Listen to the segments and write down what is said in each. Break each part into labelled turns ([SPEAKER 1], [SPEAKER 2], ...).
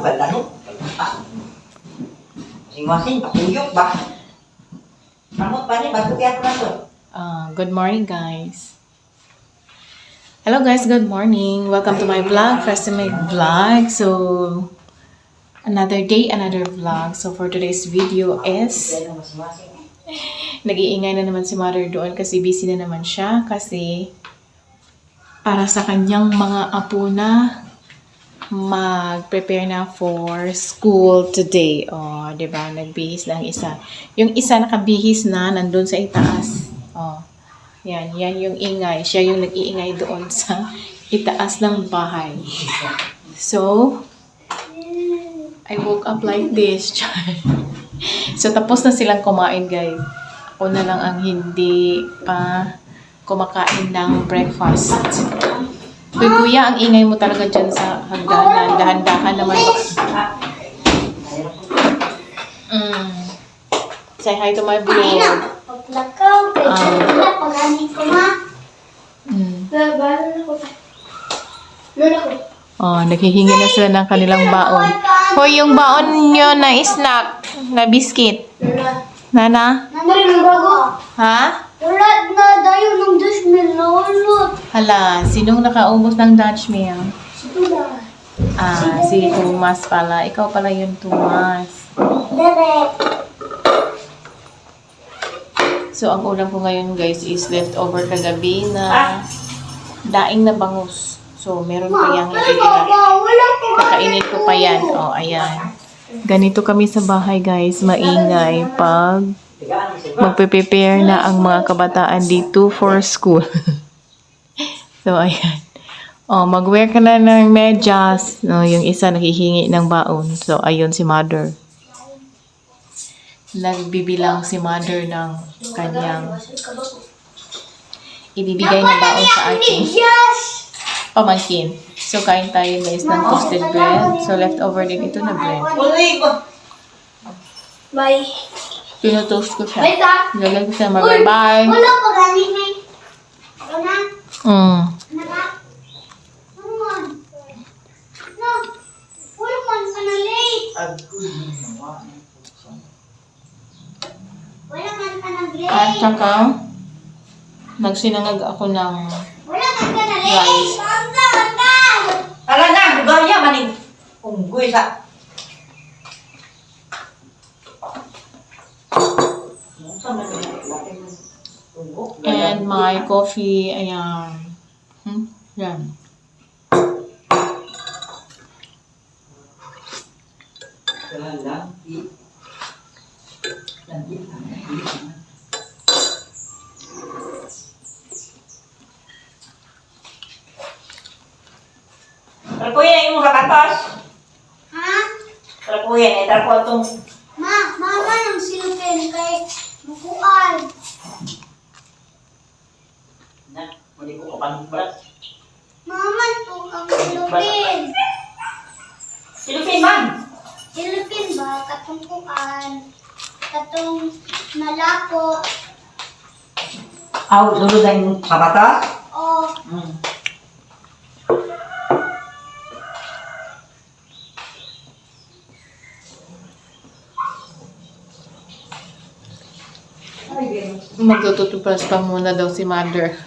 [SPEAKER 1] ganda no? Masing-masing, patuyok ba? Kamot pa ni, bago kaya ko na to.
[SPEAKER 2] Good morning, guys. Hello, guys. Good morning. Welcome to my vlog, Festimate Vlog. So, another day, another vlog. So, for today's video is nag-iingay na naman si Mother doon kasi busy na naman siya kasi para sa kanyang mga apo na mag-prepare na for school today. Oh, 'di ba? Nagbihis lang isa. Yung isa nakabihis na nandun sa itaas. Oh. Yan yung ingay. Siya yung nag-iingay doon sa itaas ng bahay. So, I woke up like this. So, tapos na silang kumain, guys. Ako na lang ang hindi pa kumakain ng breakfast. Uy, kuya, ang ingay mo talaga dyan sa hagdanan. Dahan-dahan naman. Say hi to my vlog.
[SPEAKER 3] Paglakaw, pag-ani ko ma.
[SPEAKER 2] Naghihingi na sila ng kanilang baon. Hoy, yung baon nyo na snack, na biscuit. Nana?
[SPEAKER 3] Nandun yung bago.
[SPEAKER 2] Ha?
[SPEAKER 3] Wala na dayo ng dishmill na ulot.
[SPEAKER 2] Hala, sinong nakaubos ng Dutch meal?
[SPEAKER 3] Si Tula.
[SPEAKER 2] Si Thomas pala. Ikaw pala yung Thomas.
[SPEAKER 3] Derek.
[SPEAKER 2] So, ang ulam ko ngayon, guys, is leftover kagabi na daing na bangus. So, meron pa yung ititira. Kakainin ko pa yan. Oh, ayan. Ganito kami sa bahay, guys. Maingay pag magpe-prepare na ang mga kabataan dito for school. So, ayan. Oh, mag-wear ka na ng medyas. No, yung isa naghihingi ng baon. So, ayun si Mother. Nagbibilang si Mother ng kanyang ibibigay na baon sa ating pamangkin. So, kain tayo, guys, ng toasted bread. So, leftover din ito na bread.
[SPEAKER 3] Bye.
[SPEAKER 2] Pinutoast ko siya.
[SPEAKER 3] Bye ta.
[SPEAKER 2] Nilagay ko siya mag-bye.
[SPEAKER 3] Wala pag-ani na. Wala. Naka. Naman. No. Wala man ka na late. Wala man ka na late.
[SPEAKER 2] At saka, nagsinangag ako ng
[SPEAKER 3] Wala man ka na late.
[SPEAKER 2] rice.
[SPEAKER 3] Anda.
[SPEAKER 1] Tara na, gaya maning unggoy sa...
[SPEAKER 2] And my coffee, ayan. Yan.
[SPEAKER 1] Trapuhin na yung sapatos.
[SPEAKER 3] Ha?
[SPEAKER 1] Trapuhin, trapo itong...
[SPEAKER 3] Mama nang silupin kay mukuan.
[SPEAKER 1] Na, muli ko kapanong balas.
[SPEAKER 3] Mama to ang silupin.
[SPEAKER 1] Silupin man!
[SPEAKER 3] Silupin ba? Katong kuan. Katong malako.
[SPEAKER 1] Aw, sunod na yung sapatos?
[SPEAKER 3] O.
[SPEAKER 2] Magtutupras pa muna daw si Mother.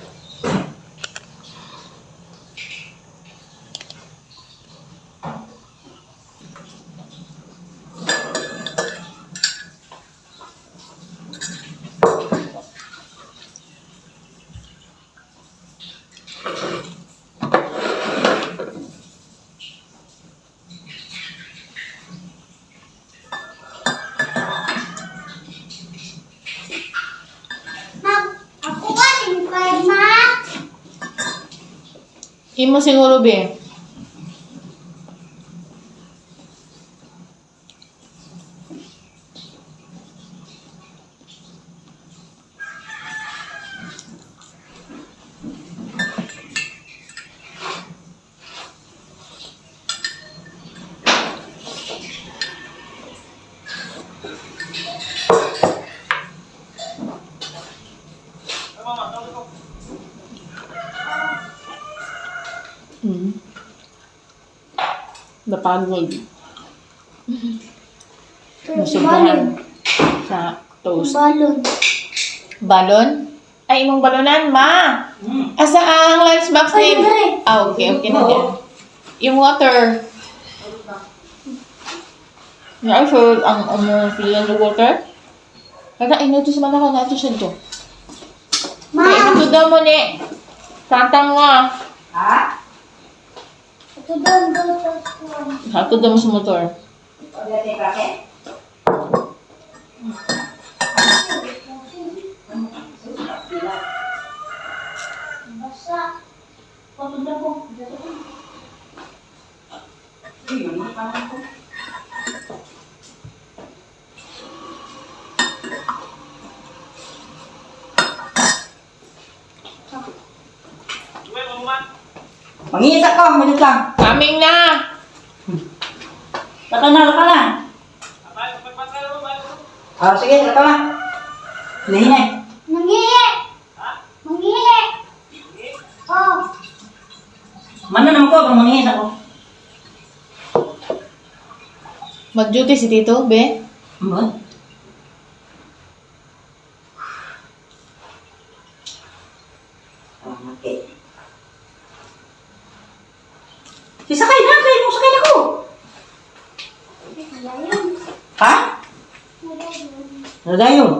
[SPEAKER 3] Ako ba yung kay ma?
[SPEAKER 2] Imo siguro, be. Napagod. Nasubuhan sa toast.
[SPEAKER 3] Balon.
[SPEAKER 2] Balon? Ay, imong balonan, ma! Asa ang lunchbox
[SPEAKER 3] Ay,
[SPEAKER 2] ni...
[SPEAKER 3] Mare.
[SPEAKER 2] Ah, okay na yan. Yung water. Yeah, sure, ang feeling the water. Kada, ino to sa manaka natin siya to.
[SPEAKER 3] Ma!
[SPEAKER 2] Ay, ito daw mo ni. Tatang mo.
[SPEAKER 1] Ha?
[SPEAKER 3] Ito daw sa school.
[SPEAKER 2] Ito daw mo sa motor.
[SPEAKER 1] O, dati bakit?
[SPEAKER 3] Basa. Pagod ako.
[SPEAKER 1] Yun, hindi pa naman ko. Mangihis ako, minutes lang.
[SPEAKER 2] Coming na!
[SPEAKER 1] Laka na. Sige, laka na. Hinahinay.
[SPEAKER 3] Mangihi! Mangihi! Oh,
[SPEAKER 1] Mana naman ko, pag mangihis ako.
[SPEAKER 2] Mag-duty si Tito, be?
[SPEAKER 1] Ano? Okay. Sisakay na, kaya nung sakay na ko.
[SPEAKER 3] layon.
[SPEAKER 1] Ha?
[SPEAKER 3] Layon.
[SPEAKER 1] Nadayon.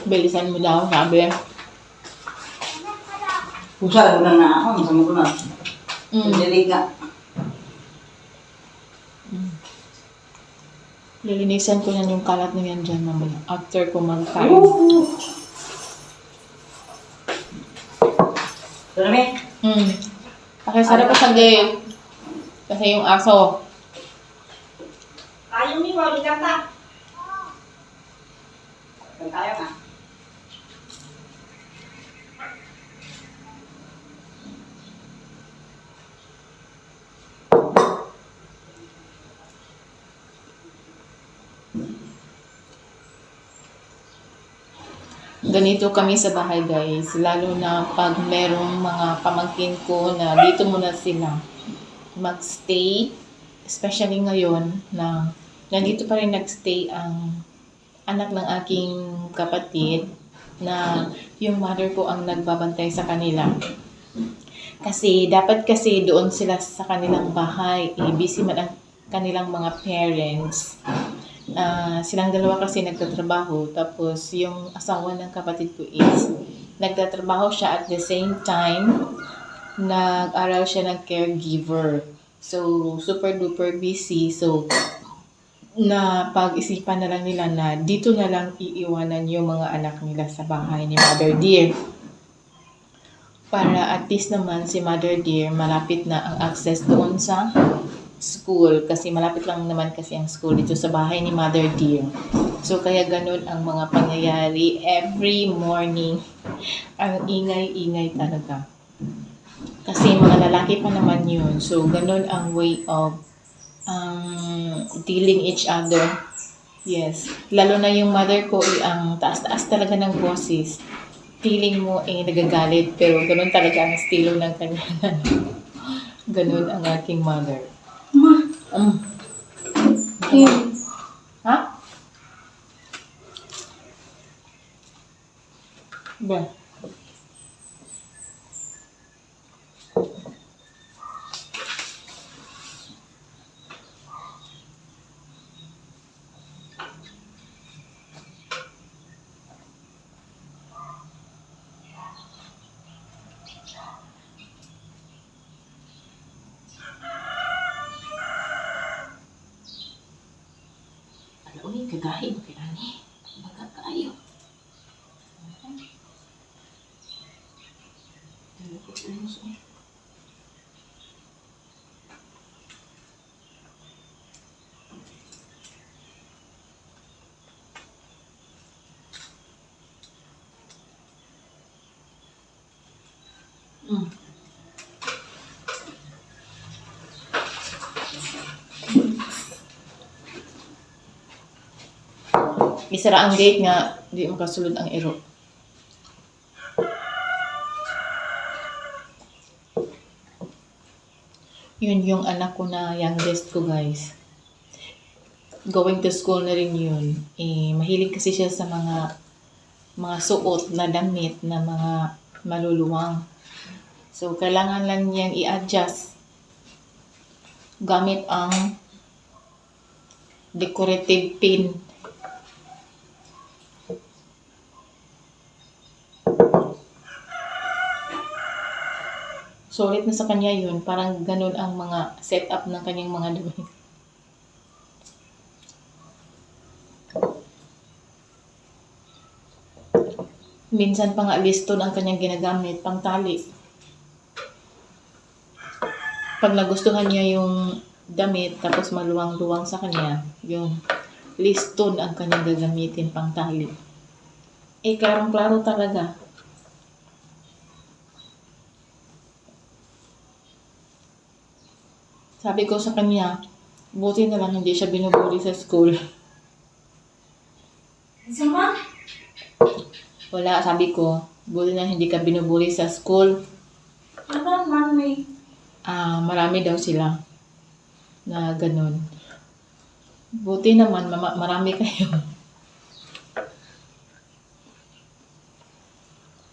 [SPEAKER 2] Bilisan mo daw, sabi.
[SPEAKER 1] Pusa, wala na ako. Masama ko na.
[SPEAKER 2] Mm.
[SPEAKER 1] Diliga.
[SPEAKER 2] Lilinisan ko na yung kalat na yan dyan mamaya. After ko mag-kain.
[SPEAKER 1] Sarami?
[SPEAKER 2] Pakisarap ko sa gate. Kasi yung aso.
[SPEAKER 1] Ayaw ni mo, di kanta. Tayo nga.
[SPEAKER 2] Ganito kami sa bahay, guys. Lalo na pag merong mga pamangkin ko na dito muna sila magstay. Especially ngayon na nandito pa rin nagstay ang anak ng aking kapatid na yung mother ko ang nagbabantay sa kanila. Kasi dapat kasi doon sila sa kanilang bahay. Busy man ang kanilang mga parents. Silang dalawa kasi nagtatrabaho, tapos yung asawa ng kapatid ko is nagtatrabaho siya at the same time nag-aral siya ng caregiver. So, super duper busy. So, na pag-isipan na lang nila na dito na lang iiwanan yung mga anak nila sa bahay ni Mother Dear. Para at least naman si Mother Dear malapit na ang access doon sa school, kasi malapit lang naman kasi ang school dito sa bahay ni Mother Dear. So kaya ganun ang mga pangyayari every morning. Ang ingay-ingay talaga. Kasi mga lalaki pa naman yun. So ganun ang way of dealing each other. Yes. Lalo na yung mother ko, ang taas-taas talaga ng boses. Feeling mo nagagalit, pero ganun talaga ang estilo ng kanya. Ganun ang aking mother. Ha? Ba? Uy, kagahin kay ani. Baga kaayo. Isara ang gate nga, di makasulod ang ero. Yun yung anak ko na youngest ko, guys. Going to school na rin yun. Mahilig kasi siya sa mga suot na damit na mga maluluwang. So, kailangan lang niyang i-adjust gamit ang decorative pin. Sulit na sa kanya yun. Parang ganun ang mga setup ng kanyang mga damit. Minsan pa nga liston ang kanyang ginagamit, pang tali. Pag nagustuhan niya yung damit, tapos maluwang-luwang sa kanya, yung liston ang kanyang gagamitin pang tali. Klarong-klaro talaga. Sabi ko sa kanya, buti na lang hindi siya binubuli sa school.
[SPEAKER 3] Sama?
[SPEAKER 2] Wala, sabi ko, buti na hindi ka binubuli sa school.
[SPEAKER 3] Ano man may?
[SPEAKER 2] Marami daw sila na ganun. Buti naman, marami kayo.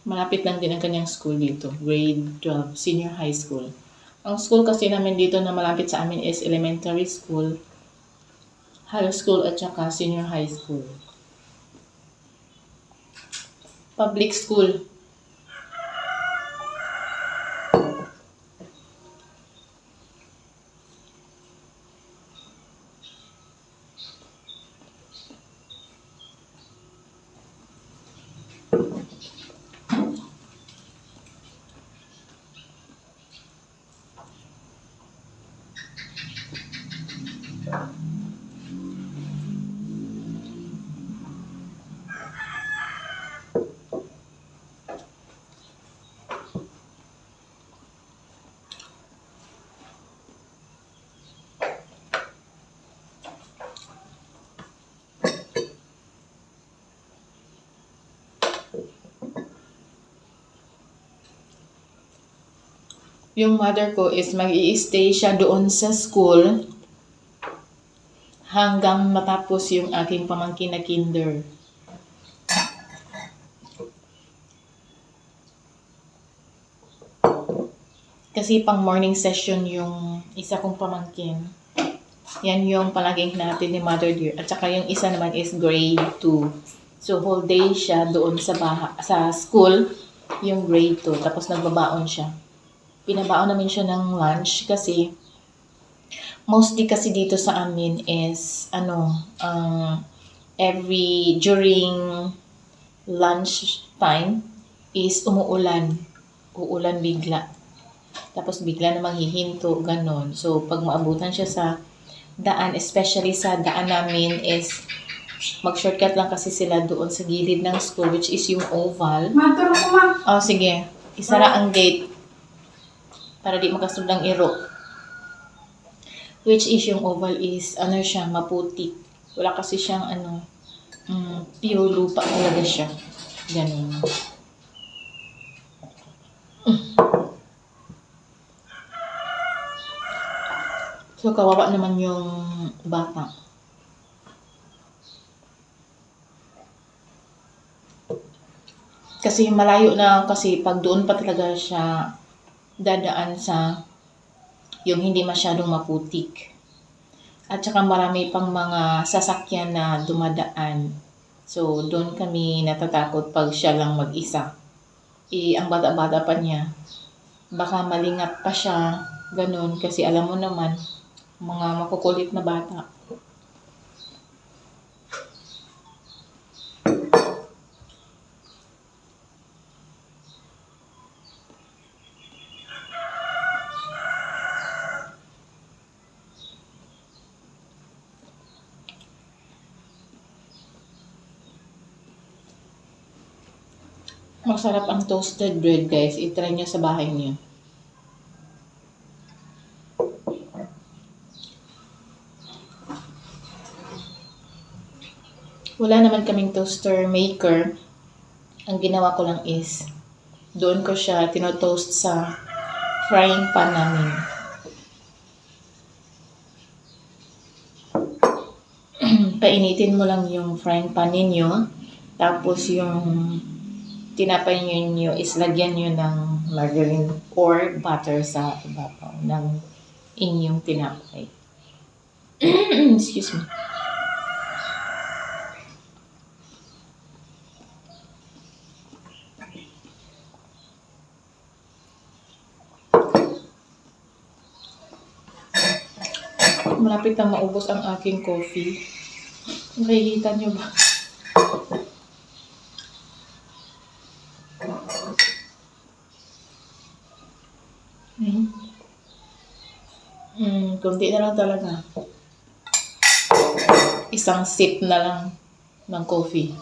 [SPEAKER 2] Malapit lang din ang kanyang school dito, grade 12, senior high school. Ang school kasi namin dito na malapit sa amin is elementary school, high school at saka senior high school. Public school. Yung mother ko is mag-i-stay siya doon sa school hanggang matapos yung aking pamangkin na kinder. Kasi pang morning session yung isa kong pamangkin. Yan yung palaging natin ni Mother Dear. At saka yung isa naman is grade 2. So whole day siya doon sa school, yung grade 2. Tapos nagbabaon siya. Pinabaon namin siya ng lunch kasi mostly kasi dito sa amin is during lunch time is umuulan. Uulan bigla. Tapos bigla namang hihinto, ganon. So pag maabutan siya sa daan, especially sa daan namin is mag-shortcut lang kasi sila doon sa gilid ng school which is yung oval.
[SPEAKER 3] Maturo ko ma.
[SPEAKER 2] Oh, sige. Isara ang gate para di makasunod ang iro. Which is yung oval is, siya, maputik. Wala kasi siyang, pure lupa talaga siya. Ganun. So, kawawa naman yung bata. Kasi malayo na kasi pag doon pa talaga siya dadaan sa yung hindi masyadong maputik. At saka marami pang mga sasakyan na dumadaan. So, doon kami natatakot pag siya lang mag-isa. Ang bata-bata pa niya, baka malingat pa siya, ganun. Kasi alam mo naman, mga makukulit na bata. Masarap ang toasted bread, guys. I-try niyo sa bahay niyo. Wala naman kaming toaster maker. Ang ginawa ko lang is, doon ko siya tinotoast sa frying pan namin. painitin mo lang yung frying pan ninyo. Tapos yung tinapay ninyo is lagyan nyo ng margarine or butter sa ibabaw ng inyong tinapay. Excuse me. Malapit na maubos ang aking coffee. Nakikita nyo ba? Kunti na lang talaga. Isang sip na lang ng coffee.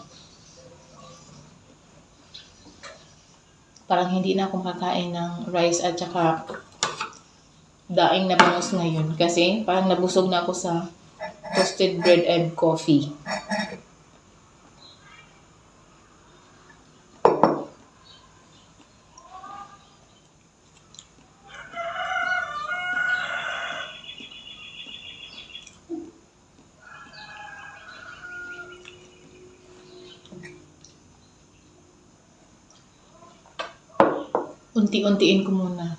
[SPEAKER 2] Parang hindi na ako makakain ng rice at saka daing na bangus ngayon. Kasi parang nabusog na ako sa toasted bread and coffee. Unti-untiin ko muna.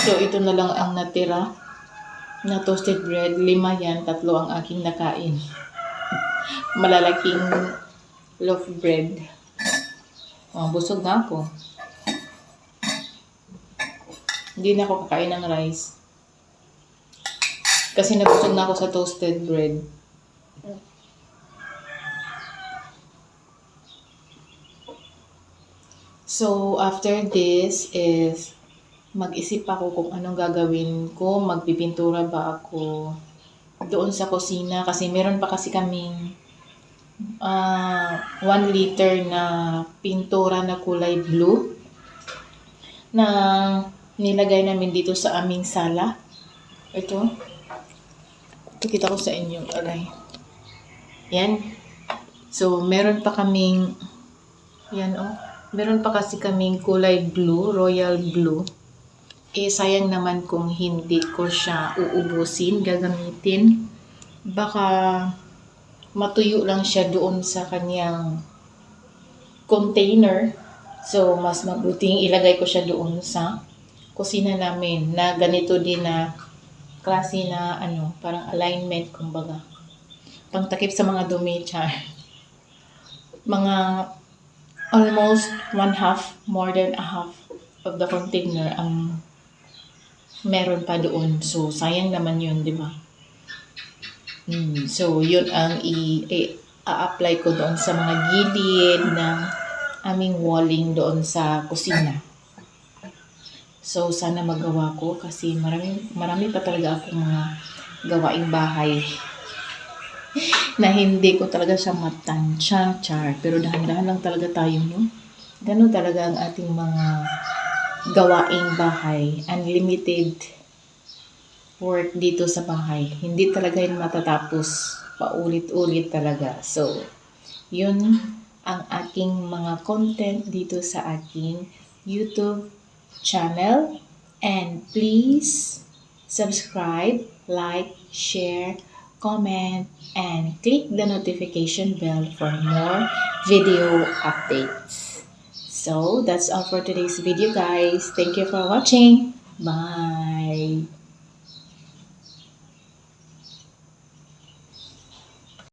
[SPEAKER 2] So, ito na lang ang natira na toasted bread. 5 yan, 3 ang aking nakain. Malalaking loaf bread. Oh, busog na ako. Hindi na ako kakain ng rice. Kasi nabusog na ako sa toasted bread. So, after this is mag-isip ako kung anong gagawin ko. Magpipintura ba ako doon sa kusina? Kasi meron pa kasi kaming 1 liter na pintura na kulay blue na nilagay namin dito sa aming sala. Ito. Pakita ko sa inyo. Aray. Yan. So, meron pa kaming yan meron pa kasi kaming kulay blue, royal blue. Sayang naman kung hindi ko siya uubusin, gagamitin. Baka matuyo lang siya doon sa kanyang container. So, mas mabuting ilagay ko siya doon sa kusina namin na ganito din na klase na parang alignment, kumbaga. Pangtakip sa mga dumi, char. Mga almost 1/2, more than a half of the container ang meron pa doon. So, sayang naman yun, di ba? So, yun ang i-apply ko doon sa mga gilid ng aming walling doon sa kusina. So, sana magawa ko kasi marami pa talaga akong mga gawaing bahay na hindi ko talaga siya matansya, char. Pero dahan-dahan lang talaga tayo, no? Ganun talaga ang ating mga gawaing bahay. Unlimited work dito sa bahay. Hindi talaga yun matatapos. Paulit-ulit talaga. So, yun ang aking mga content dito sa aking YouTube channel. And please subscribe, like, share, comment, and click the notification bell for more video updates. So, that's all for today's video, guys. Thank you for watching. Bye!